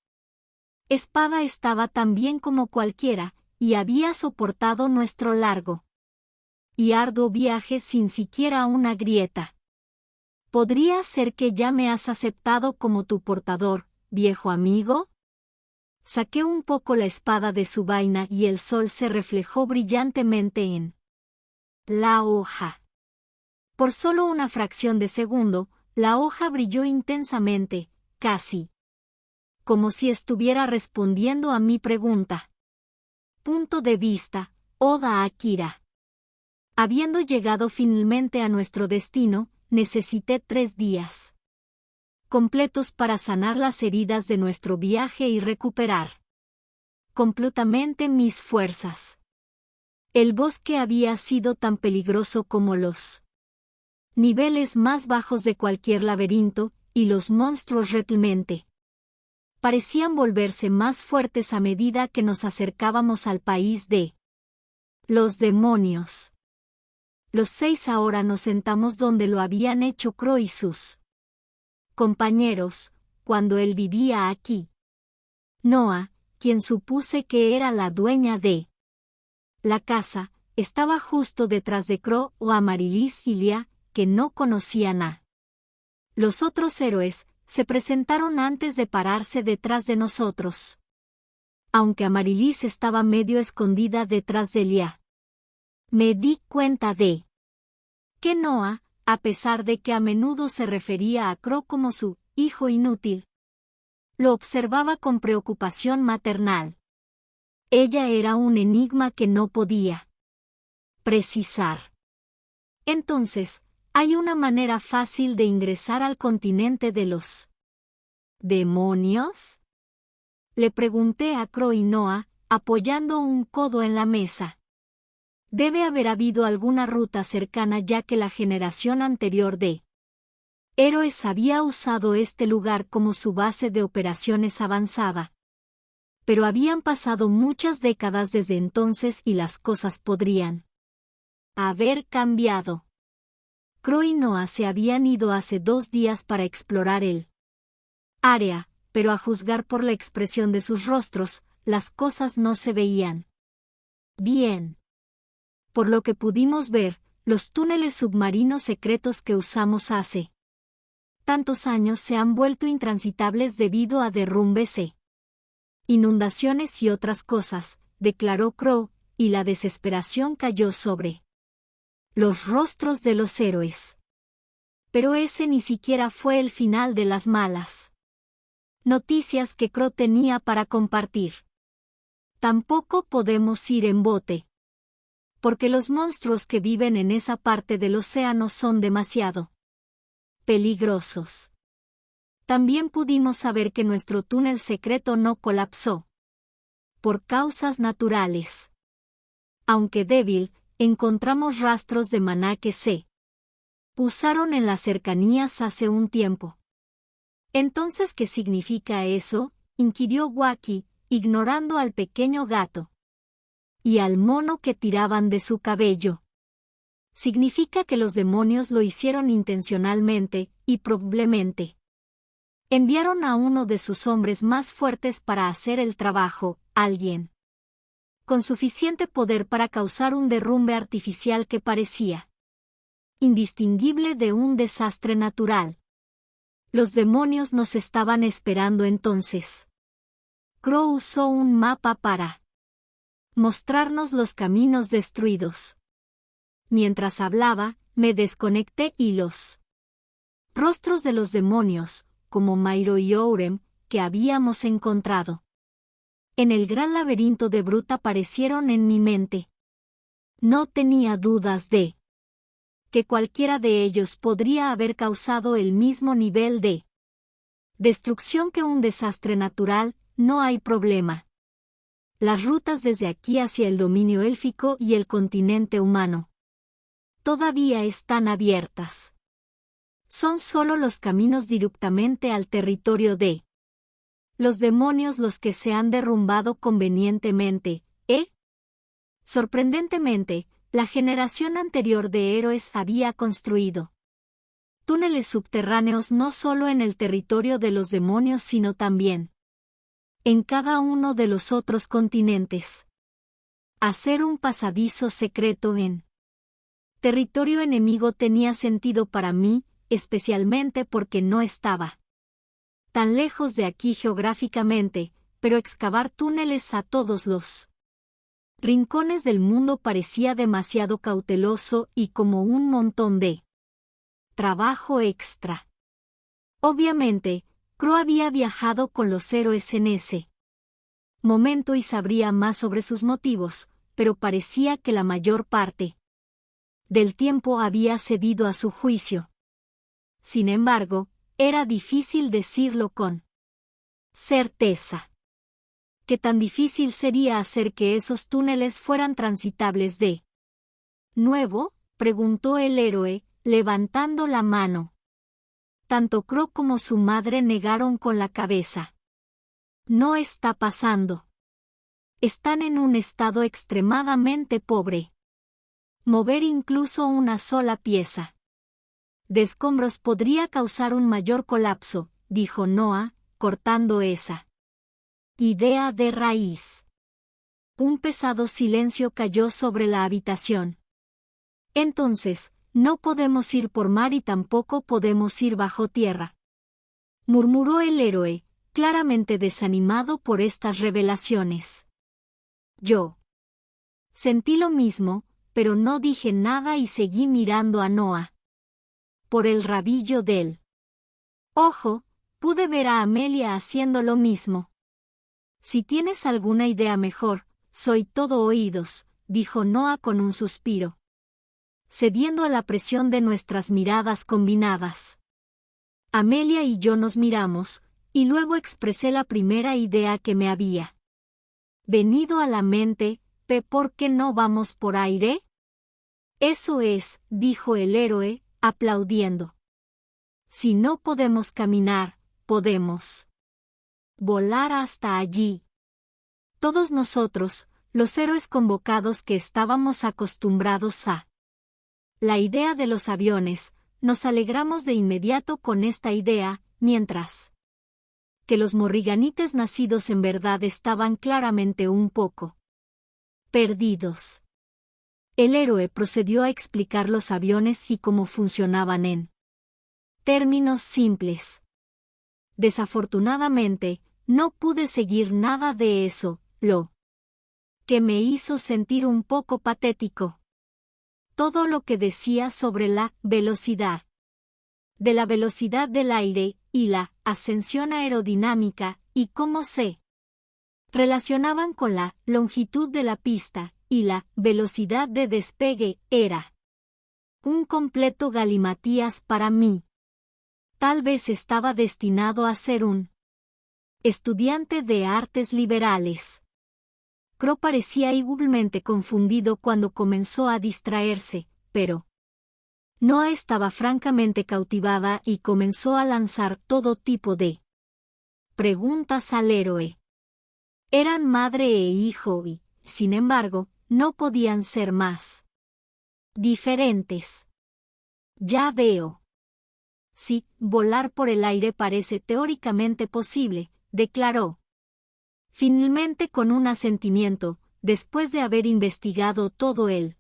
espada estaba tan bien como cualquiera, y había soportado nuestro largo y arduo viaje sin siquiera una grieta. ¿Podría ser que ya me has aceptado como tu portador, viejo amigo? Saqué un poco la espada de su vaina y el sol se reflejó brillantemente en la hoja. Por solo una fracción de segundo, la hoja brilló intensamente, casi como si estuviera respondiendo a mi pregunta. Punto de vista, Oda Akira. Habiendo llegado finalmente a nuestro destino, necesité 3 días completos para sanar las heridas de nuestro viaje y recuperar completamente mis fuerzas. El bosque había sido tan peligroso como los niveles más bajos de cualquier laberinto, y los monstruos realmente parecían volverse más fuertes a medida que nos acercábamos al país de los demonios. Los 6 ahora nos sentamos donde lo habían hecho Crow y sus compañeros, cuando él vivía aquí. Noah, quien supuse que era la dueña de la casa, estaba justo detrás de Crow o Amaryllis y Lia, que no conocían a los otros héroes, se presentaron antes de pararse detrás de nosotros. Aunque Amaryllis estaba medio escondida detrás de Lia, me di cuenta de que Noah, a pesar de que a menudo se refería a Crow como su hijo inútil, lo observaba con preocupación maternal. Ella era un enigma que no podía precisar. Entonces, ¿hay una manera fácil de ingresar al continente de los demonios? Le pregunté a Crow y Noah, apoyando un codo en la mesa. Debe haber habido alguna ruta cercana ya que la generación anterior de héroes había usado este lugar como su base de operaciones avanzada. Pero habían pasado muchas décadas desde entonces y las cosas podrían haber cambiado. Crow y Noah se habían ido hace 2 días para explorar el área, pero a juzgar por la expresión de sus rostros, las cosas no se veían bien. Por lo que pudimos ver, los túneles submarinos secretos que usamos hace tantos años se han vuelto intransitables debido a derrumbes, inundaciones y otras cosas, declaró Crow, y la desesperación cayó sobre los rostros de los héroes. Pero ese ni siquiera fue el final de las malas noticias que Crow tenía para compartir. Tampoco podemos ir en bote, porque los monstruos que viven en esa parte del océano son demasiado peligrosos. También pudimos saber que nuestro túnel secreto no colapsó por causas naturales. Aunque débil, encontramos rastros de maná que se usaron en las cercanías hace un tiempo. ¿Entonces qué significa eso?, inquirió Wacky, ignorando al pequeño gato y al mono que tiraban de su cabello. Significa que los demonios lo hicieron intencionalmente, y probablemente enviaron a uno de sus hombres más fuertes para hacer el trabajo, alguien con suficiente poder para causar un derrumbe artificial que parecía indistinguible de un desastre natural. Los demonios nos estaban esperando entonces. Crow usó un mapa para mostrarnos los caminos destruidos. Mientras hablaba, me desconecté y los rostros de los demonios, como Myro y Orem, que habíamos encontrado en el gran laberinto de Brut aparecieron en mi mente. No tenía dudas de que cualquiera de ellos podría haber causado el mismo nivel de destrucción que un desastre natural, no hay problema. Las rutas desde aquí hacia el dominio élfico y el continente humano todavía están abiertas. Son solo los caminos directamente al territorio de los demonios los que se han derrumbado convenientemente, ¿eh? Sorprendentemente, la generación anterior de héroes había construido túneles subterráneos no solo en el territorio de los demonios sino también en cada uno de los otros continentes. Hacer un pasadizo secreto en territorio enemigo tenía sentido para mí, especialmente porque no estaba tan lejos de aquí geográficamente, pero excavar túneles a todos los rincones del mundo parecía demasiado cauteloso y como un montón de trabajo extra. Obviamente, Crow había viajado con los héroes en ese momento y sabría más sobre sus motivos, pero parecía que la mayor parte del tiempo había cedido a su juicio. Sin embargo, era difícil decirlo con certeza. ¿Qué tan difícil sería hacer que esos túneles fueran transitables de nuevo?, preguntó el héroe, levantando la mano. Tanto Crow como su madre negaron con la cabeza. No está pasando. Están en un estado extremadamente pobre. Mover incluso una sola pieza de escombros podría causar un mayor colapso, dijo Noah, cortando esa idea de raíz. Un pesado silencio cayó sobre la habitación. Entonces, no podemos ir por mar y tampoco podemos ir bajo tierra, murmuró el héroe, claramente desanimado por estas revelaciones. Yo sentí lo mismo, pero no dije nada y seguí mirando a Noah. Por el rabillo del ojo, pude ver a Amelia haciendo lo mismo. Si tienes alguna idea mejor, soy todo oídos, dijo Noah con un suspiro, cediendo a la presión de nuestras miradas combinadas. Amelia y yo nos miramos, y luego expresé la primera idea que me había venido a la mente: ¿por qué no vamos por aire? Eso es, dijo el héroe, aplaudiendo. Si no podemos caminar, podemos volar hasta allí. Todos nosotros, los héroes convocados que estábamos acostumbrados a la idea de los aviones, nos alegramos de inmediato con esta idea, mientras que los morriganites nacidos en verdad estaban claramente un poco perdidos. El héroe procedió a explicar los aviones y cómo funcionaban en términos simples. Desafortunadamente, no pude seguir nada de eso, lo que me hizo sentir un poco patético. Todo lo que decía sobre la velocidad de la velocidad del aire y la ascensión aerodinámica y cómo se relacionaban con la longitud de la pista y la velocidad de despegue era un completo galimatías para mí. Tal vez estaba destinado a ser un estudiante de artes liberales. Crow parecía igualmente confundido cuando comenzó a distraerse, pero Noah estaba francamente cautivada y comenzó a lanzar todo tipo de preguntas al héroe. Eran madre e hijo y, sin embargo, no podían ser más diferentes. Ya veo. Sí, volar por el aire parece teóricamente posible, declaró. Finalmente con un asentimiento, después de haber investigado todo el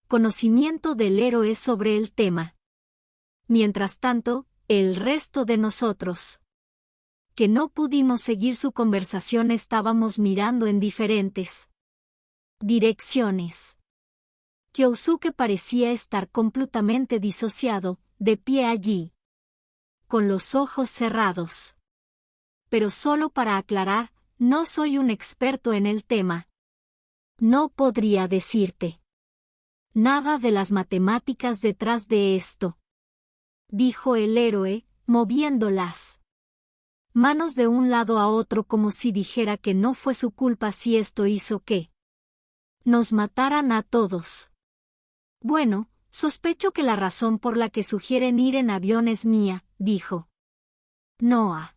conocimiento del héroe sobre el tema. Mientras tanto, el resto de nosotros, que no pudimos seguir su conversación, estábamos mirando en diferentes direcciones. Kyosuke parecía estar completamente disociado, de pie allí, con los ojos cerrados. Pero solo para aclarar, no soy un experto en el tema. No podría decirte nada de las matemáticas detrás de esto, dijo el héroe, moviendo las manos de un lado a otro como si dijera que no fue su culpa si esto hizo que nos mataran a todos. Bueno, sospecho que la razón por la que sugieren ir en avión es mía, dijo Noah.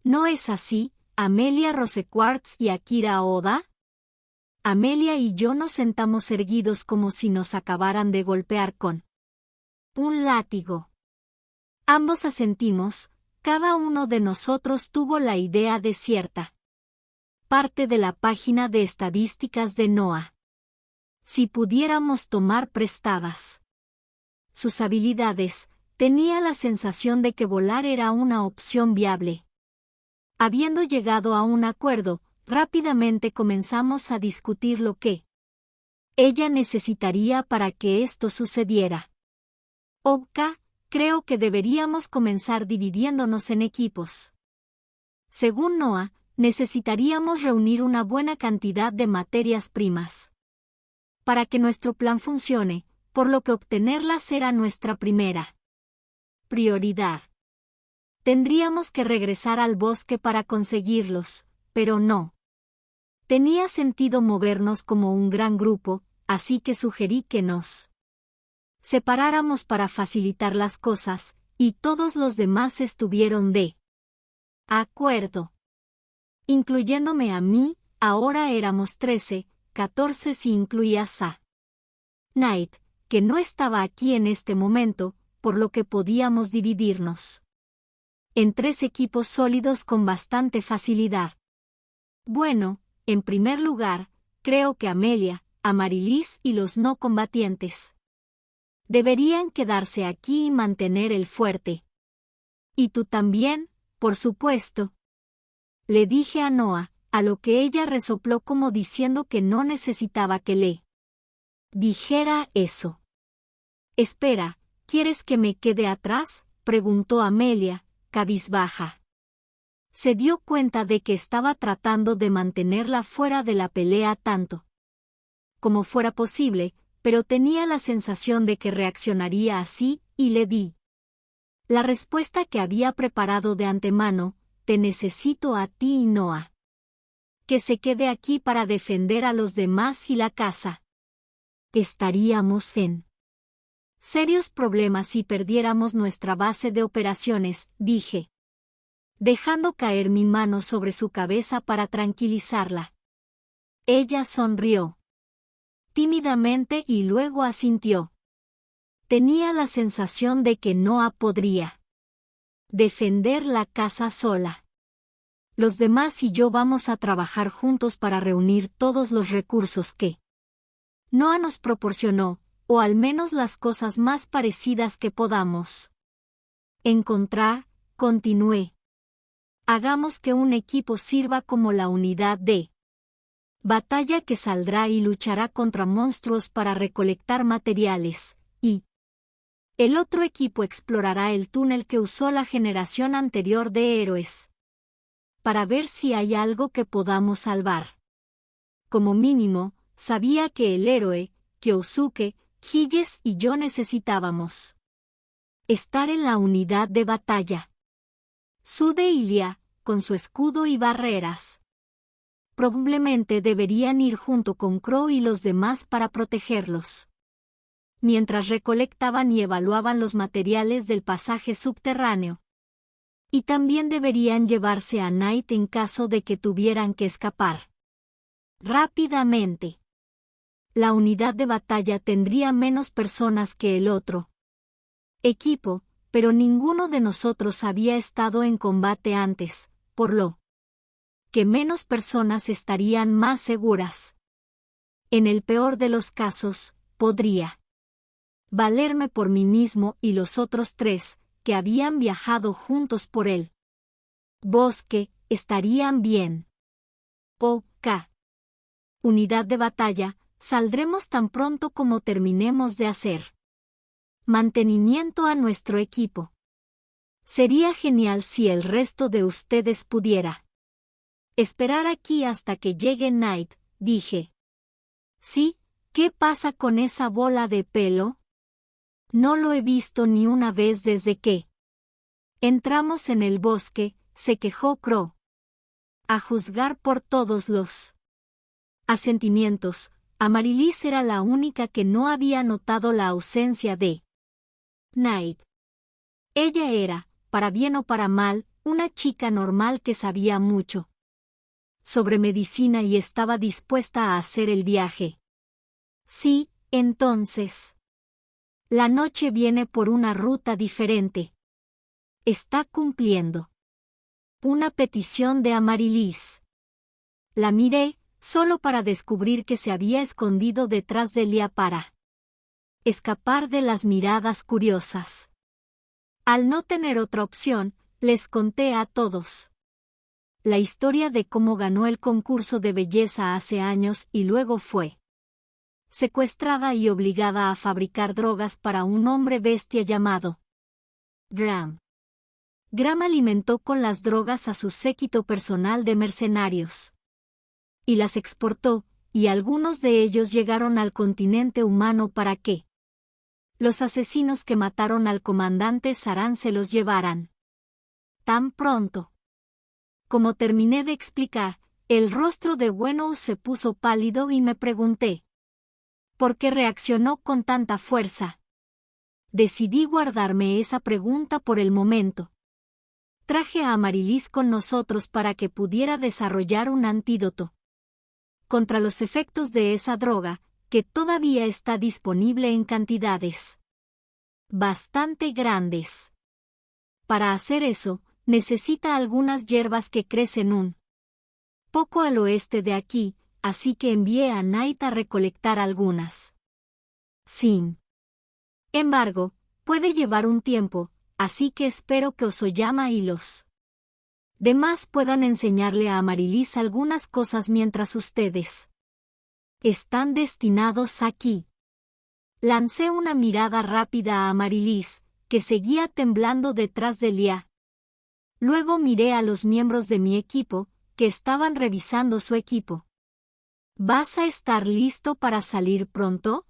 ¿No es así, Amelia Rosequartz y Akira Oda? Amelia y yo nos sentamos erguidos como si nos acabaran de golpear con un látigo. Ambos asentimos, cada uno de nosotros tuvo la idea de cierta parte de la página de estadísticas de Noah. Si pudiéramos tomar prestadas sus habilidades, tenía la sensación de que volar era una opción viable. Habiendo llegado a un acuerdo, rápidamente comenzamos a discutir lo que ella necesitaría para que esto sucediera. Oka, creo que deberíamos comenzar dividiéndonos en equipos. Según Noah, necesitaríamos reunir una buena cantidad de materias primas para que nuestro plan funcione, por lo que obtenerlas era nuestra primera prioridad. Tendríamos que regresar al bosque para conseguirlos, pero no tenía sentido movernos como un gran grupo, así que sugerí que nos separáramos para facilitar las cosas, y todos los demás estuvieron de acuerdo. Incluyéndome a mí, ahora éramos 13, 14 si incluías a Knight, que no estaba aquí en este momento, por lo que podíamos dividirnos en 3 equipos sólidos con bastante facilidad. Bueno, en primer lugar, creo que Amelia, Amaryllis y los no combatientes deberían quedarse aquí y mantener el fuerte. Y tú también, por supuesto. Le dije a Noah, a lo que ella resopló como diciendo que no necesitaba que le dijera eso. Espera, ¿quieres que me quede atrás?, preguntó Amelia, cabizbaja. Se dio cuenta de que estaba tratando de mantenerla fuera de la pelea tanto como fuera posible, pero tenía la sensación de que reaccionaría así, y le di la respuesta que había preparado de antemano: te necesito a ti y Noah. Que se quede aquí para defender a los demás y la casa. Estaríamos en serios problemas si perdiéramos nuestra base de operaciones, dije, dejando caer mi mano sobre su cabeza para tranquilizarla. Ella sonrió tímidamente y luego asintió. Tenía la sensación de que Noah podría defender la casa sola. Los demás y yo vamos a trabajar juntos para reunir todos los recursos que Noah nos proporcionó, o al menos las cosas más parecidas que podamos encontrar, continué. Hagamos que un equipo sirva como la unidad de batalla que saldrá y luchará contra monstruos para recolectar materiales, y el otro equipo explorará el túnel que usó la generación anterior de héroes, para ver si hay algo que podamos salvar. Como mínimo, sabía que el héroe, Kyosuke, Hiyes y yo necesitábamos estar en la unidad de batalla. Sude y Lia, con su escudo y barreras, probablemente deberían ir junto con Crow y los demás para protegerlos, mientras recolectaban y evaluaban los materiales del pasaje subterráneo. Y también deberían llevarse a Knight en caso de que tuvieran que escapar rápidamente. La unidad de batalla tendría menos personas que el otro equipo, pero ninguno de nosotros había estado en combate antes, por lo que menos personas estarían más seguras. En el peor de los casos, podría valerme por mí mismo y los otros tres, que habían viajado juntos por el bosque, estarían bien. OK. Unidad de batalla, saldremos tan pronto como terminemos de hacer mantenimiento a nuestro equipo. Sería genial si el resto de ustedes pudiera esperar aquí hasta que llegue Knight, dije. Sí, ¿qué pasa con esa bola de pelo? No lo he visto ni una vez desde que entramos en el bosque, se quejó Crow. A juzgar por todos los asentimientos, Amaryllis era la única que no había notado la ausencia de Knight. Ella era, para bien o para mal, una chica normal que sabía mucho sobre medicina y estaba dispuesta a hacer el viaje. Sí, entonces. La noche viene por una ruta diferente. Está cumpliendo una petición de Amaryllis. La miré, solo para descubrir que se había escondido detrás de Lia para escapar de las miradas curiosas. Al no tener otra opción, les conté a todos la historia de cómo ganó el concurso de belleza hace años y luego fue secuestrada y obligada a fabricar drogas para un hombre bestia llamado Graham. Graham alimentó con las drogas a su séquito personal de mercenarios y las exportó, y algunos de ellos llegaron al continente humano para que los asesinos que mataron al comandante Saran se los llevaran. Tan pronto como terminé de explicar, el rostro de Wenou se puso pálido y me pregunté ¿por qué reaccionó con tanta fuerza? Decidí guardarme esa pregunta por el momento. Traje a Amaryllis con nosotros para que pudiera desarrollar un antídoto contra los efectos de esa droga, que todavía está disponible en cantidades bastante grandes. Para hacer eso, necesita algunas hierbas que crecen un poco al oeste de aquí, así que envié a Knight a recolectar algunas. Sin embargo, puede llevar un tiempo, así que espero que Osoyama y los demás puedan enseñarle a Amaryllis algunas cosas mientras ustedes están destinados aquí. Lancé una mirada rápida a Amaryllis, que seguía temblando detrás de Lia. Luego miré a los miembros de mi equipo, que estaban revisando su equipo. ¿Vas a estar listo para salir pronto?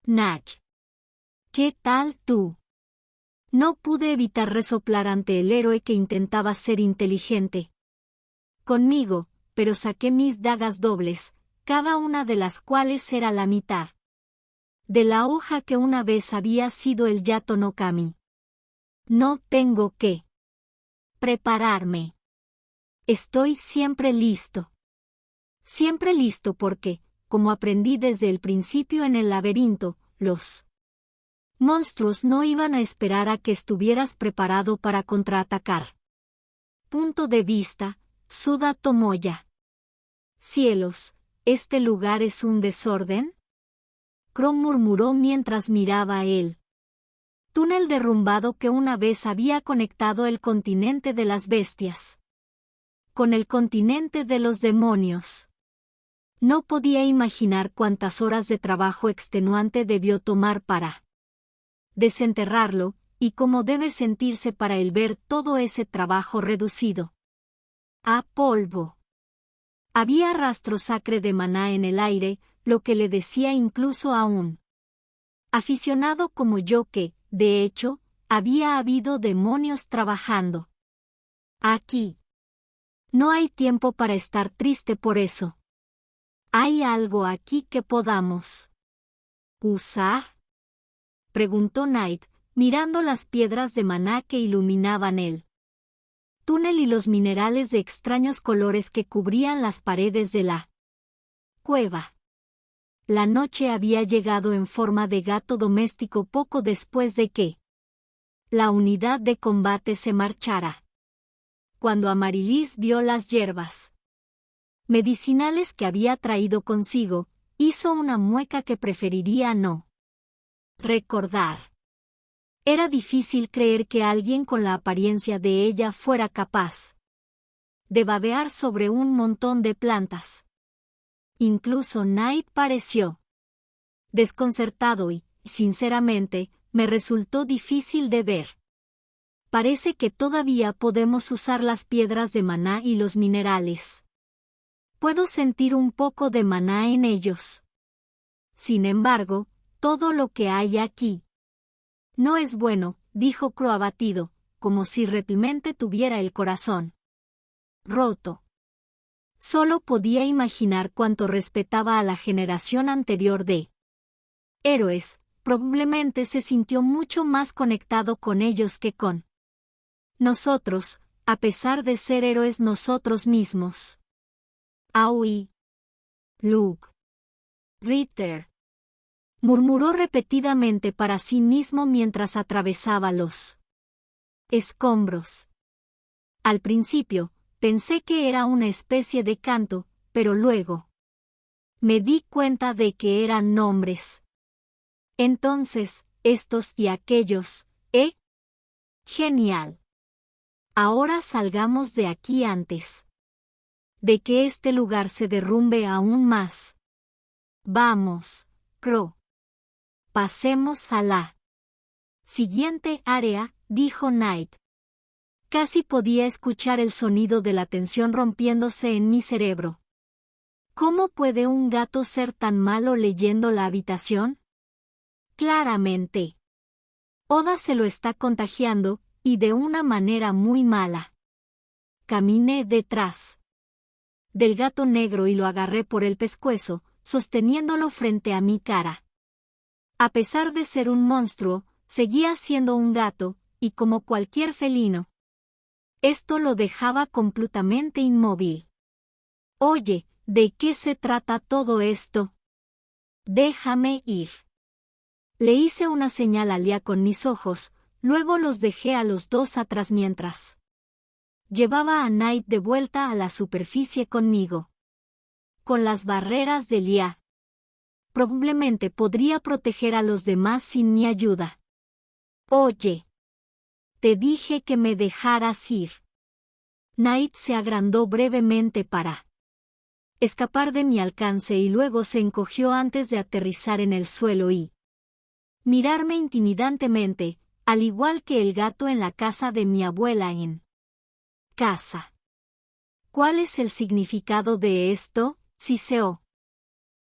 Nach. ¿Qué tal tú? No pude evitar resoplar ante el héroe que intentaba ser inteligente conmigo, pero saqué mis dagas dobles, cada una de las cuales era la mitad de la hoja que una vez había sido el Yato no Kami. No tengo que prepararme. Estoy siempre listo. Siempre listo porque, como aprendí desde el principio en el laberinto, los monstruos no iban a esperar a que estuvieras preparado para contraatacar. Punto de vista, Suda Tomoya. Cielos, ¿este lugar es un desorden? Crow murmuró mientras miraba el túnel derrumbado que una vez había conectado el continente de las bestias con el continente de los demonios. No podía imaginar cuántas horas de trabajo extenuante debió tomar para desenterrarlo, y cómo debe sentirse para él ver todo ese trabajo reducido a polvo. Había rastro sacre de maná en el aire, lo que le decía incluso a un aficionado como yo que, de hecho, había habido demonios trabajando aquí. No hay tiempo para estar triste por eso. ¿Hay algo aquí que podamos usar? Preguntó Knight, mirando las piedras de maná que iluminaban el túnel y los minerales de extraños colores que cubrían las paredes de la cueva. La noche había llegado en forma de gato doméstico poco después de que la unidad de combate se marchara. Cuando Amaryllis vio las hierbas medicinales que había traído consigo, hizo una mueca que preferiría no recordar. Era difícil creer que alguien con la apariencia de ella fuera capaz de babear sobre un montón de plantas. Incluso Knight pareció desconcertado y, sinceramente, me resultó difícil de ver. Parece que todavía podemos usar las piedras de maná y los minerales. Puedo sentir un poco de maná en ellos. Sin embargo, todo lo que hay aquí no es bueno, dijo Crow abatido, como si realmente tuviera el corazón roto. Solo podía imaginar cuánto respetaba a la generación anterior de héroes, probablemente se sintió mucho más conectado con ellos que con nosotros, a pesar de ser héroes nosotros mismos. Aoi. Luke. Ritter. Murmuró repetidamente para sí mismo mientras atravesaba los escombros. Al principio, pensé que era una especie de canto, pero luego me di cuenta de que eran nombres. Entonces, estos y aquellos, ¿eh? Genial. Ahora salgamos de aquí antes de que este lugar se derrumbe aún más. Vamos, Crow. Pasemos a la siguiente área, dijo Knight. Casi podía escuchar el sonido de la tensión rompiéndose en mi cerebro. ¿Cómo puede un gato ser tan malo leyendo la habitación? Claramente. Oda se lo está contagiando, y de una manera muy mala. Caminé detrás del gato negro y lo agarré por el pescuezo, sosteniéndolo frente a mi cara. A pesar de ser un monstruo, seguía siendo un gato, y como cualquier felino, esto lo dejaba completamente inmóvil. Oye, ¿de qué se trata todo esto? Déjame ir. Le hice una señal a Lia con mis ojos, luego los dejé a los dos atrás mientras llevaba a Knight de vuelta a la superficie conmigo. Con las barreras de Lia, probablemente podría proteger a los demás sin mi ayuda. Oye. Te dije que me dejaras ir. Knight se agrandó brevemente para escapar de mi alcance y luego se encogió antes de aterrizar en el suelo y mirarme intimidantemente, al igual que el gato en la casa de mi abuela en casa. ¿Cuál es el significado de esto, Siseo?